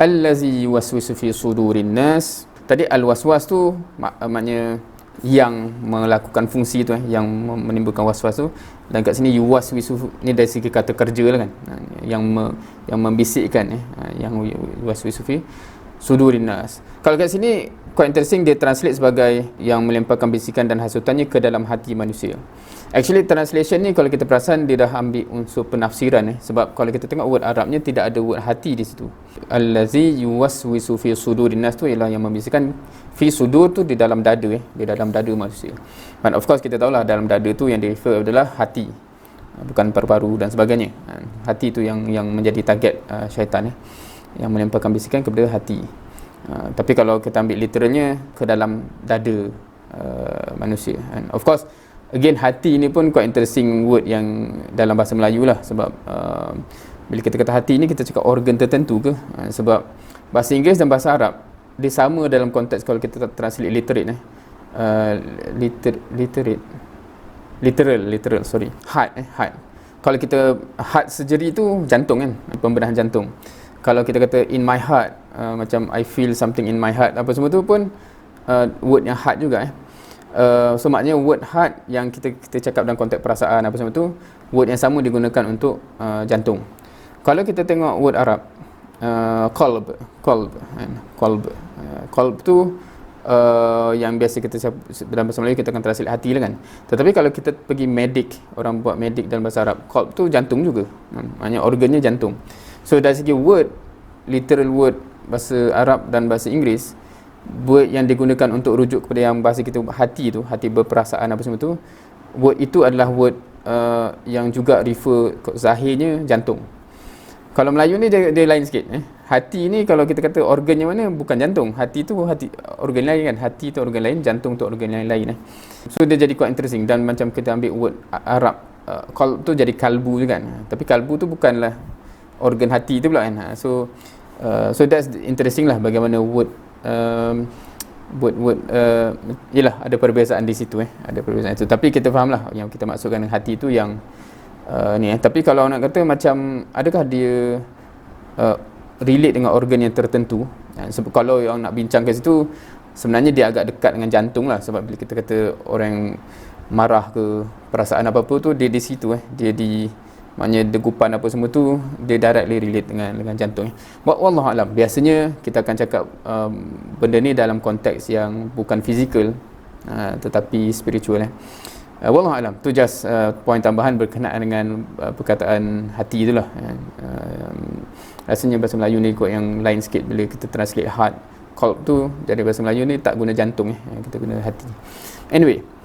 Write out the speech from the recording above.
allazi yuwaswisu fi sudurin nas. Tadi al-waswas tu maknanya yang melakukan fungsi tu, yang menimbulkan waswas tu. Dan kat sini yuwaswisu ni dari segi kata kerja lah kan, yang membisikkan, yang yuwaswisu fi sudurin nas. Kalau kat sini quite interesting, dia translate sebagai yang melemparkan bisikan dan hasutannya ke dalam hati manusia. Actually translation ni kalau kita perasan dia dah ambil unsur penafsiran, sebab kalau kita tengok word Arabnya tidak ada word hati di situ. Allazi yuwaswisu fi sudurin nas tu ialah yang membisikkan, fi sudur tu di dalam dada, di dalam dada manusia. But of course kita tahulah dalam dada tu yang di refer adalah hati, bukan paru-paru dan sebagainya. Hati tu yang menjadi target syaitan, yang melemparkan bisikan kepada hati. Tapi kalau kita ambil literalnya, ke dalam dada manusia. And of course again, hati ni pun quite interesting word yang dalam bahasa Melayu lah. Sebab bila kita kata hati ni, kita cakap organ tertentu ke? Sebab bahasa Inggeris dan bahasa Arab dia sama dalam konteks kalau kita translate literate, literal, sorry, heart. Kalau kita heart surgery tu jantung kan, pembedahan jantung. Kalau kita kata in my heart, macam I feel something in my heart, apa semua tu pun word yang heart juga. So maknanya word heart yang kita cakap dalam konteks perasaan apa semua tu, word yang sama digunakan untuk jantung. Kalau kita tengok word Arab, qalb tu yang biasa kita dalam bahasa Melayu kita akan translate hati lah kan. Tetapi kalau kita pergi medik, orang buat medik dalam bahasa Arab, qalb tu jantung juga, maknanya organnya jantung. So dari segi word, literal word bahasa Arab dan bahasa Inggeris, word yang digunakan untuk rujuk kepada yang bahasa kita hati tu, hati berperasaan apa semua tu, word itu adalah word yang juga refer zahirnya jantung. Kalau Melayu ni dia lain sikit. Hati ni kalau kita kata organnya mana, bukan jantung. Hati tu organ lain kan, hati tu organ lain, jantung tu organ lain. So dia jadi quite interesting. Dan macam kita ambil word Arab, qalb tu jadi kalbu juga kan. Tapi kalbu tu bukanlah organ hati tu pula kan. So that's interesting lah bagaimana word yelah ada perbezaan di situ, ada perbezaan itu. Tapi kita fahamlah yang kita maksudkan dengan hati tu yang ni. Tapi kalau nak kata macam adakah dia relate dengan organ yang tertentu, sebab kalau yang nak bincang ke situ, sebenarnya dia agak dekat dengan jantung lah. Sebab bila kita kata orang marah ke, perasaan apa-apa tu, dia di situ, dia di, maknanya degupan apa semua tu, dia directly relate dengan jantung. Wallahu alam, biasanya kita akan cakap benda ni dalam konteks yang bukan fizikal, tetapi spiritual. Wallahu alam, tu just point tambahan berkenaan dengan perkataan hati itulah. Rasanya bahasa Melayu ni kot yang lain sikit. Bila kita translate heart, qalb tu, jadi bahasa Melayu ni tak guna jantung, kita guna hati. Anyway,